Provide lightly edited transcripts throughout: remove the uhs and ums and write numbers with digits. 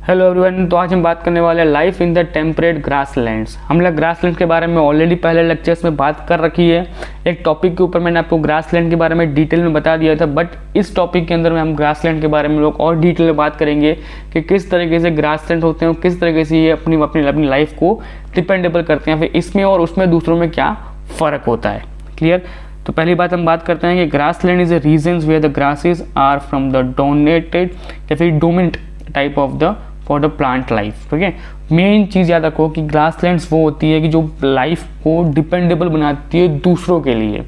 Hello everyone. तो आज हम बात करने वाले हैं life in the temperate grasslands. हम लोग ग्रासलैंड के बारे में ऑलरेडी पहले लेक्चर्स में बात कर रखी है। एक टॉपिक के ऊपर मैंने आपको ग्रासलैंड के बारे में डिटेल में बता दिया था, बट इस टॉपिक के अंदर में हम ग्रासलैंड के बारे में लोग और डिटेल में बात करेंगे कि किस तरीके से ग्रासलैंड होते हैं और किस तरीके से ये अपनी लाइफ को डिपेंडेबल करते हैं, फिर इसमें और उसमें दूसरों में क्या फ़र्क होता है। क्लियर। तो पहली बात हम बात करते हैं कि grassland is a regions where the grasses are from the dominated या फिर dominant type of the for the plant life. ठीक है, मेन चीज़ याद रखो कि ग्रासलैंड्स वो होती है कि जो लाइफ को डिपेंडेबल बनाती है दूसरों के लिए,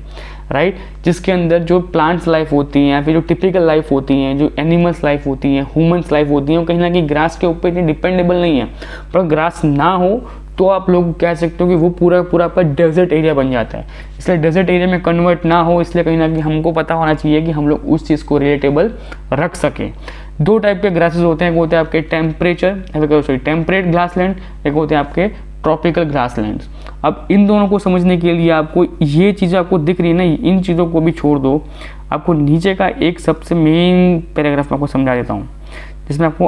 राइट। जिसके अंदर जो प्लांट्स लाइफ होती हैं या फिर जो टिपिकल लाइफ होती हैं, जो एनिमल्स लाइफ होती हैं, ह्यूमंस लाइफ होती हैं, वो कहीं ना कहीं ग्रास के ऊपर इतनी डिपेंडेबल नहीं है। पर ग्रास ना हो तो आप लोग कह सकते हो कि वो पूरा आपका डेजर्ट एरिया बन जाता है। इसलिए डेजर्ट एरिया में कन्वर्ट ना हो, इसलिए कहीं ना कहीं हमको पता होना चाहिए कि हम लोग उस चीज़ को रिलेटेबल रख सकें। दो टाइप के ग्रासेस होते हैं, एक होते हैं आपके टेम्परेट ग्रासलैंड, एक होते हैं आपके ट्रॉपिकल ग्रासलैंड्स। अब इन दोनों को समझने के लिए आपको ये चीज़ें आपको दिख रही है ना, इन चीज़ों को भी छोड़ दो। आपको नीचे का एक सबसे मेन पैराग्राफ आपको समझा देता हूँ, जिसमें आपको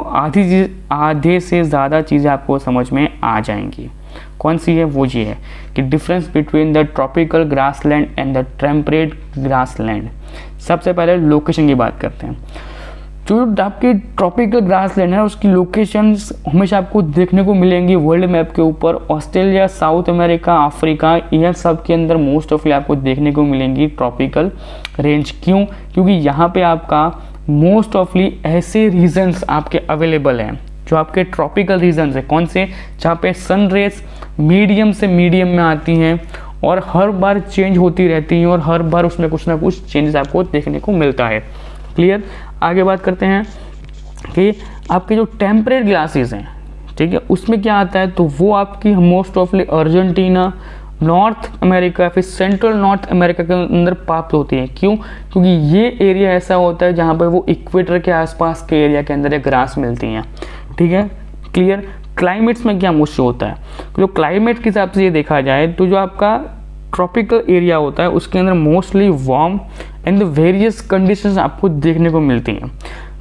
आधे से ज़्यादा चीज़ें आपको समझ में आ जाएंगी। कौन सी है? वो ये है कि difference between the tropical grassland and the temperate grassland. सबसे पहले लोकेशन की बात करते हैं। जो आपके ट्रॉपिकल ग्रासलैंड है उसकी लोकेशंस हमेशा आपको देखने को मिलेंगी वर्ल्ड मैप के ऊपर। ऑस्ट्रेलिया, साउथ अमेरिका, अफ्रीका, यह सब के अंदर मोस्ट ऑफली आपको देखने को मिलेंगी ट्रॉपिकल रेंज। क्यों? क्योंकि यहाँ पे आपका मोस्ट ऑफली ऐसे रीजन्स आपके अवेलेबल हैं जो आपके ट्रॉपिकल रीजन्स है। कौन से? जहाँ पे सन रेज मीडियम से मीडियम में आती हैं और हर बार चेंज होती रहती हैं और हर बार उसमें कुछ ना कुछ चेंजेस आपको देखने को मिलता है। क्लियर। आगे बात करते हैं कि आपके जो टेम्परेट ग्लासेस हैं, ठीक है, उसमें क्या आता है? तो वो आपकी मोस्ट ऑफली अर्जेंटीना, नॉर्थ अमेरिका, फिर सेंट्रल नॉर्थ अमेरिका के अंदर प्राप्त होती है। क्यों? क्योंकि ये एरिया ऐसा होता है जहाँ पर वो इक्वेटर के आसपास के एरिया के अंदर ये ग्रास मिलती हैं। ठीक है, क्लियर। क्लाइमेट्स में क्या मुश्किल होता है? जो क्लाइमेट के हिसाब से ये देखा जाए तो जो आपका ट्रॉपिकल एरिया होता है उसके अंदर mostly warm and the various conditions आपको देखने को मिलती हैं।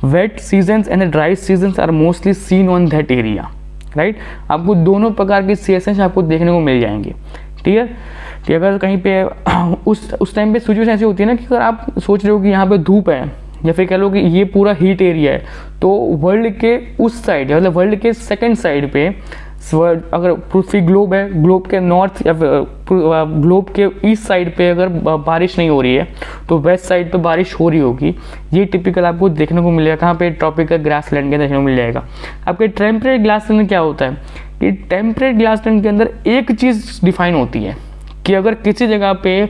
Wet seasons and the dry seasons are mostly seen on that area, right. आपको दोनों प्रकार के सीजन्स आपको देखने को मिल जाएंगे। ठीक है। अगर कहीं पे उस टाइम पे सिचुएशन ऐसी होती है ना कि अगर आप सोच रहे हो कि यहाँ पे धूप है या फिर कह लो कि ये पूरा हीट एरिया है, तो वर्ल्ड के उस साइड मतलब वर्ल्ड के सेकंड साइड पे अगर पृथ्वी ग्लोब है, ग्लोब के नॉर्थ या ग्लोब के ईस्ट साइड पे अगर बारिश नहीं हो रही है तो वेस्ट साइड पे बारिश हो रही होगी। ये टिपिकल आपको देखने को मिलेगा। कहाँ पे? ट्रॉपिकल ग्रासलैंड के देखने को मिल जाएगा। आपके टेम्परेट ग्रासलैंड में क्या होता है कि टेम्परेट ग्रासलैंड के अंदर एक चीज़ डिफाइन होती है कि अगर किसी जगह पे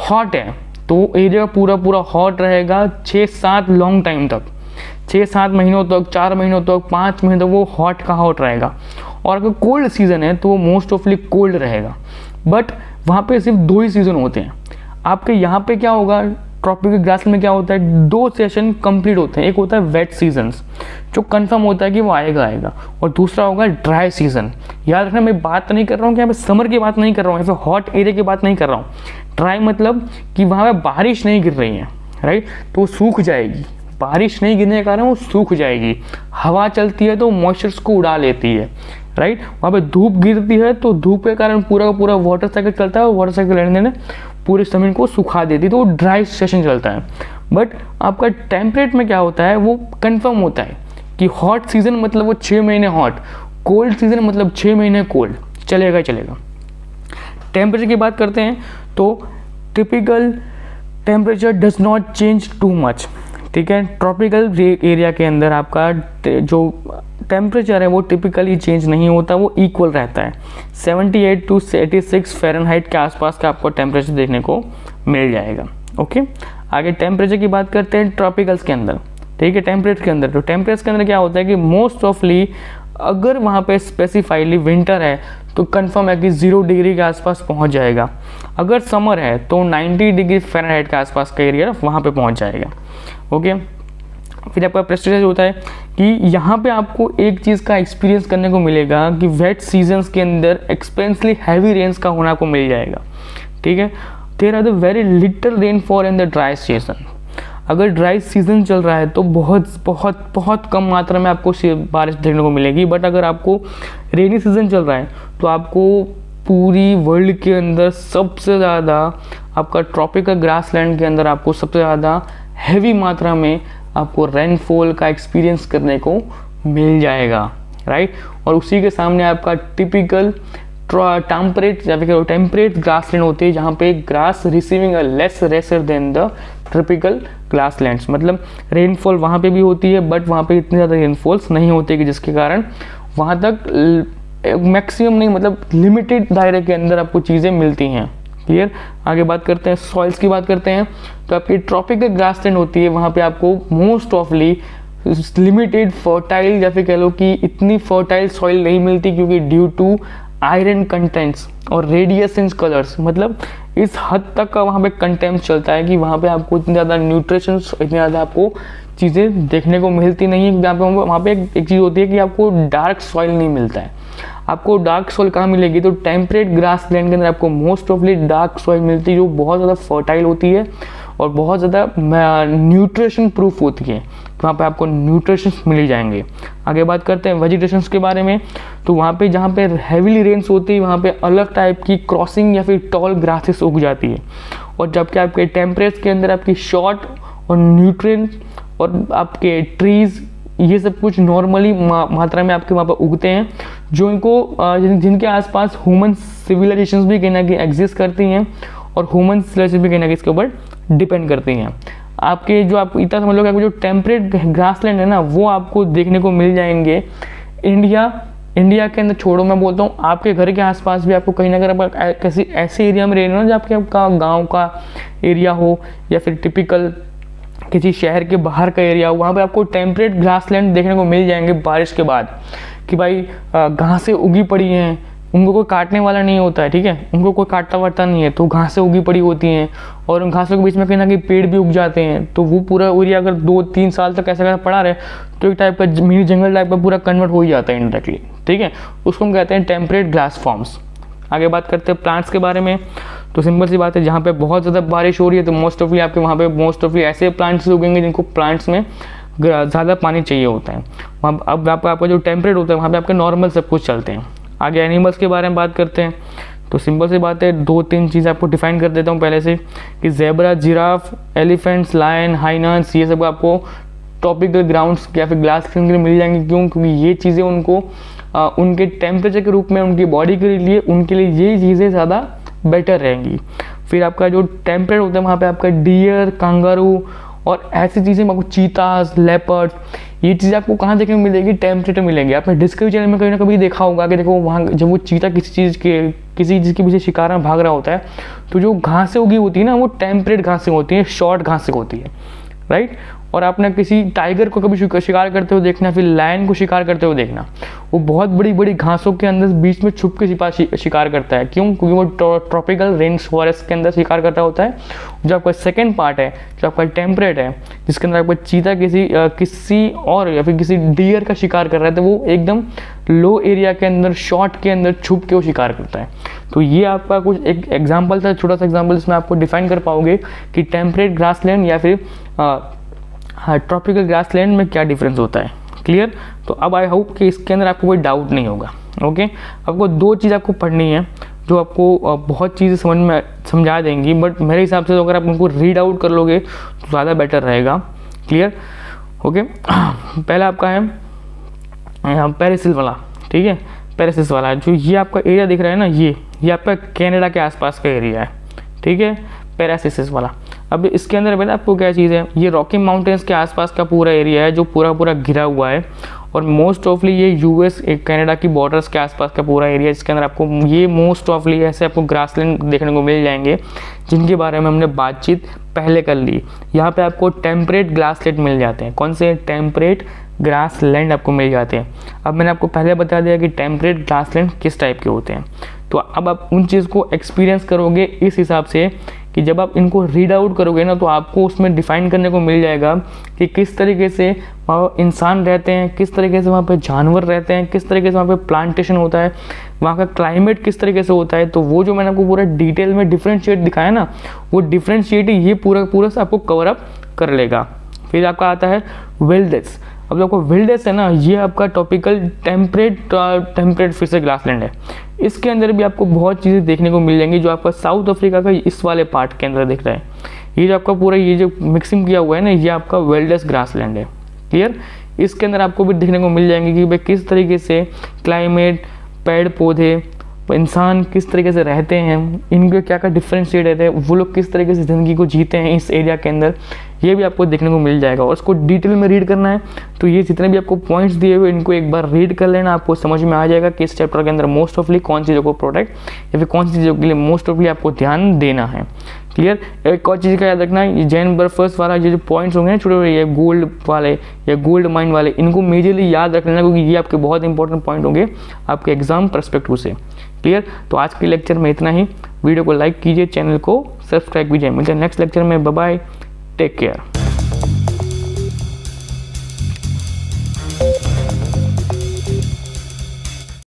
हॉट है तो एरिया पूरा हॉट रहेगा 6-7 लॉन्ग टाइम तक, 6-7 महीनों तक, 4 महीनों तक, 5 महीनों तक वो हॉट का हॉट रहेगा। और अगर कोल्ड सीजन है तो वो मोस्ट ऑफली कोल्ड रहेगा। बट वहाँ पे सिर्फ 2 ही सीजन होते हैं। आपके यहाँ पे क्या होगा? ट्रॉपिकल ग्रासलैंड में क्या होता है? 2 सेशन कंप्लीट होते हैं। एक होता है वेट सीजन्स जो कंफर्म होता है कि वो आएगा, और दूसरा होगा ड्राई सीजन। याद रखना, मैं बात नहीं कर रहा हूँ कि यहाँ पे समर की बात नहीं कर रहा हूँ, या फिर हॉट एरिया की बात नहीं कर रहा हूँ। ड्राई मतलब कि वहाँ पे बारिश नहीं गिर रही है, राइट, तो वो सूख जाएगी। बारिश नहीं गिरने के कारण वो सूख जाएगी। हवा चलती है तो मॉइस्चर्स को उड़ा लेती है, राइट। वहाँ पे धूप गिरती है तो धूप के कारण पूरा का पूरा वाटर साइकिल चलता है और वाटर साइकिल लेने देने पूरी ज़मीन को सुखा देती है, तो वो ड्राई सेशन चलता है। बट आपका टेम्परेट में क्या होता है? वो कंफर्म होता है कि हॉट सीजन मतलब वो 6 महीने हॉट, कोल्ड सीजन मतलब 6 महीने कोल्ड, चलेगा। टेम्परेचर की बात करते हैं तो typical temperature does not change too much. ठीक है। ट्रॉपिकल एरिया के अंदर आपका जो टेम्परेचर है वो टिपिकली चेंज नहीं होता, वो इक्वल रहता है। 78 to 86 फ़ारेनहाइट के आसपास का आपको टेम्परेचर देखने को मिल जाएगा। ओके। आगे टेम्परेचर की बात करते हैं ट्रॉपिकल्स के अंदर। ठीक है। टेम्परेचर के अंदर तो टेम्परेचर के अंदर क्या होता है कि मोस्ट ऑफली अगर वहाँ पे स्पेसिफाइडली विंटर है तो कंफर्म है कि 0 डिग्री के आसपास पहुँच जाएगा। अगर समर है तो 90 डिग्री फ़ारेनहाइट के आसपास का एरिया वहाँ पे पहुँच जाएगा। ओके। फिर आपका प्रेस्टिज होता है कि यहाँ पे आपको एक चीज़ का एक्सपीरियंस करने को मिलेगा कि वेट सीजन्स के अंदर एक्सपेंसली हैवी रेन्स का होना को मिल जाएगा। ठीक है। There are the very little rainfall in the dry season. अगर ड्राई सीजन चल रहा है तो बहुत बहुत बहुत कम मात्रा में आपको बारिश देखने को मिलेगी, बट अगर आपको रेनी सीजन चल रहा है तो आपको पूरी वर्ल्ड के अंदर सबसे ज़्यादा आपका ट्रॉपिकल ग्रासलैंड के अंदर आपको सबसे ज़्यादा हैवी मात्रा में आपको रेनफॉल का एक्सपीरियंस करने को मिल जाएगा, राइट। और उसी के सामने आपका टिपिकल टेम्परेट ग्रासलैंड होती है, जहाँ पे grass receiving a less racer than the tropical grasslands. मतलब रेनफॉल वहाँ पे भी होती है, बट वहाँ पे इतनी ज़्यादा रेनफॉल्स नहीं होती कि जिसके कारण वहाँ तक मैक्सिमम नहीं, मतलब लिमिटेड दायरे के अंदर आपको चीज़ें मिलती हैं। क्लियर। आगे बात करते हैं, सॉइल्स की बात करते हैं। तो आपकी ट्रॉपिकल ग्रासलैंड होती है, वहाँ पे आपको मोस्ट ऑफली लिमिटेड फर्टाइल या फिर कह लो कि इतनी फर्टाइल सॉइल नहीं मिलती, क्योंकि ड्यू टू आयरन कंटेंट्स और रेडिएसेंस कलर्स, मतलब इस हद तक का वहाँ पे कंटेंट चलता है कि वहाँ पे आपको इतनी ज़्यादा न्यूट्रिशंस, इतनी ज़्यादा आपको चीज़ें देखने को मिलती नहीं है। वहाँ पे एक चीज़ होती है कि आपको डार्क सॉइल नहीं मिलता है। आपको डार्क सॉइल कहाँ मिलेगी? तो टेम्परेट ग्रासलैंड के अंदर आपको मोस्ट ऑफली डार्क सॉइल मिलती है, जो बहुत ज़्यादा फर्टाइल होती है और बहुत ज़्यादा न्यूट्रिशन प्रूफ होती है। तो वहाँ पे आपको न्यूट्रिशंस मिल जाएंगे। आगे बात करते हैं वेजिटेशंस के बारे में। तो वहाँ पे जहाँ पे हैविली रेन्स होती है, वहाँ पे अलग टाइप की क्रॉसिंग या फिर टॉल ग्रासेस उग जाती है। और जबकि आपके टेम्परेट के अंदर आपकी शॉर्ट और न्यूट्रिएंट और आपके ट्रीज़, ये सब कुछ नॉर्मली मात्रा में आपके वहाँ पर उगते हैं, जो इनको जिनके आसपास ह्यूमन सिविलाइजेशंस भी कहीं ना कहीं एग्जिस्ट करती हैं और ह्यूमन सिविलाइजेशन भी कहीं ना कहीं इसके ऊपर डिपेंड करती हैं। आपके जो आप इतना समझ लो कि आपको जो टेम्परेट ग्रासलैंड है ना, वो आपको देखने को मिल जाएंगे इंडिया के अंदर। छोड़ो, मैं बोलता हूँ आपके घर के आसपास भी आपको कहीं ना कहीं आप किसी ऐसे एरिया में रह रहे हो जहाँ आपका गाँव का एरिया हो या फिर टिपिकल किसी शहर के बाहर का एरिया हो, वहाँ पे आपको टेम्परेट ग्रासलैंड देखने को मिल जाएंगे बारिश के बाद, कि भाई घासें उगी पड़ी हैं, उनको कोई काटने वाला नहीं होता है, ठीक है, उनको कोई काटता वाटता नहीं है, तो घासें उगी पड़ी होती हैं और उन घासों के बीच में कहीं ना कहीं पेड़ भी उग जाते हैं। तो वो पूरा एरिया अगर 2-3 साल तक ऐसा पड़ा रहे तो एक टाइप का मिनी जंगल टाइप का पूरा कन्वर्ट हो ही जाता है इनडायरेक्टली, ठीक है। उसको हम कहते हैं टेम्परेट ग्रास फॉर्म्स। आगे बात करते हैं प्लांट्स के बारे में। तो सिंपल सी बात है, जहाँ पे बहुत ज़्यादा बारिश हो रही है तो मोस्ट ऑफली आपके वहाँ पे मोस्ट ऑफली ऐसे प्लांट्स उगेंगे जिनको प्लांट्स में ज़्यादा पानी चाहिए होता है। वहाँ अब आपका जो टेम्परेट होता है वहाँ पे आपके नॉर्मल सब कुछ चलते हैं। आगे एनिमल्स के बारे में बात करते हैं। तो सिंपल सी बात है, 2-3 चीज़ आपको डिफाइन कर देता हूँ पहले से, कि zebra, giraffe, elephants, lion, hyenas, ये सब आपको ट्रॉपिकल ग्राउंड्स या फिर ग्लास के लिए मिल जाएंगे। क्यों? क्योंकि ये चीज़ें उनको उनके टेम्परेचर के रूप में उनकी बॉडी के लिए उनके लिए ये चीज़ें ज़्यादा बेटर रहेंगी। फिर आपका जो टेम्परेट होता है वहाँ पे आपका डियर, कांगारू और ऐसी चीज़ें आपको चीतास, लेपर्ड, ये चीज़ें आपको कहाँ देखने को मिलेगी? टेम्परेचर मिलेंगी। आपने डिस्कवरी चैनल में कभी ना कभी देखा होगा कि देखो वहाँ जब वो चीता किसी चीज़ के पीछे शिकार में भाग रहा होता है, तो जो घासें उगी होती है ना, वो टेम्परेट घासें होती हैं, शॉर्ट घासें होती है, राइट। और आपने किसी टाइगर को कभी शिकार करते हुए देखना, फिर लायन को शिकार करते हुए देखना, वो बहुत बड़ी बड़ी घासों के अंदर बीच में छुप के शिकार करता है। क्यों? क्योंकि वो ट्रॉपिकल रेन फॉरेस्ट के अंदर शिकार करता होता है। जो आपका सेकेंड पार्ट है, जो आपका टेम्परेट है, जिसके अंदर आपका चीता किसी और या फिर किसी डियर का शिकार कर रहा है, तो वो एकदम लो एरिया के अंदर, शॉर्ट के अंदर छुप के वो शिकार करता है। तो ये आपका कुछ एक एग्जाम्पल था, छोटा सा एग्जाम्पल, जिसमें आपको डिफाइन कर पाओगे कि टेम्परेट ग्रासलैंड या फिर ट्रॉपिकल ग्रासलैंड में क्या डिफरेंस होता है। क्लियर? तो अब आई होप कि इसके अंदर आपको कोई डाउट नहीं होगा। ओके, आपको 2 चीज़ आपको पढ़नी है जो आपको बहुत चीज़ें समझा देंगी, बट मेरे हिसाब से तो अगर आप उनको रीड आउट कर लोगे तो ज़्यादा बेटर रहेगा। क्लियर? ओके, पहला आपका है पेरिसिल वाला, ठीक है, पेरिसिस वाला। जो ये आपका एरिया दिख रहा है ना, ये आपका कनाडा के आसपास का एरिया है, ठीक है, पेरासिस वाला। अब इसके अंदर पता आपको क्या चीज़ है, ये रॉकी माउंटेन्स के आसपास का पूरा एरिया है जो पूरा घिरा हुआ है, और मोस्ट ऑफली ये यूएस कनाडा की बॉर्डर्स के आसपास का पूरा एरिया, जिसके अंदर आपको ये मोस्ट ऑफली ऐसे आपको ग्रासलैंड देखने को मिल जाएंगे, जिनके बारे में हमने बातचीत पहले कर ली। यहाँ पे आपको टेम्परेट ग्रासलैंड मिल जाते हैं। कौन से? टेम्परेट ग्रासलैंड आपको मिल जाते हैं। अब मैंने आपको पहले बता दिया कि टेम्परेट ग्रासलैंड किस टाइप के होते हैं। तो अब आप उन चीज़ को एक्सपीरियंस करोगे इस हिसाब से कि जब आप इनको रीड आउट करोगे ना, तो आपको उसमें डिफाइन करने को मिल जाएगा कि किस तरीके से वहाँ इंसान रहते हैं, किस तरीके से वहाँ पे जानवर रहते हैं, किस तरीके से वहाँ पे प्लांटेशन होता है, वहाँ का क्लाइमेट किस तरीके से होता है। तो वो जो मैंने आपको पूरा डिटेल में डिफरेंशिएट दिखाया ना, वो डिफरेंशिएट ये पूरा से आपको कवर अप कर लेगा। फिर आपका आता है विल्डेस। अब आपको विल्डेस है ना, ये आपका टॉपिकल टेम्परेट फिर से ग्रासलैंड है। इसके अंदर भी आपको बहुत चीज़ें देखने को मिल जाएंगी जो आपका साउथ अफ्रीका का इस वाले पार्ट के अंदर दिख रहा है। ये जो आपका पूरा ये जो मिक्सिंग किया हुआ है ना, ये आपका विल्डेस ग्रासलैंड है। क्लियर। इसके अंदर आपको भी देखने को मिल जाएंगे कि भाई किस तरीके से क्लाइमेट, पेड़ पौधे, इंसान किस तरीके से रहते हैं, इनके क्या क्या डिफरेंशिएट रहते हैं, वो लोग किस तरीके से ज़िंदगी को जीते हैं इस एरिया के अंदर, ये भी आपको देखने को मिल जाएगा। और उसको डिटेल में रीड करना है तो ये जितने भी आपको पॉइंट्स दिए हुए इनको एक बार रीड कर लेना, आपको समझ में आ जाएगा कि इस चैप्टर के अंदर मोस्ट ऑफली कौन सी चीज़ों को प्रोटेक्ट या फिर कौन सी चीज़ों के लिए मोस्ट ऑफली आपको ध्यान देना है। क्लियर। एक और चीज़ का याद रखना है, जैन बर्फर्स वाला ये जो पॉइंट्स होंगे ना छोटे, ये गोल्ड वाले या गोल्ड माइन वाले, इनको मेजरली याद रख लेना क्योंकि ये आपके बहुत इंपॉर्टेंट पॉइंट होंगे आपके एग्जाम पर्सपेक्टिव से। क्लियर। तो आज के लेक्चर में इतना ही। वीडियो को लाइक कीजिए, चैनल को सब्सक्राइब कीजिए। मिलते हैं नेक्स्ट लेक्चर में। Bye bye, take care.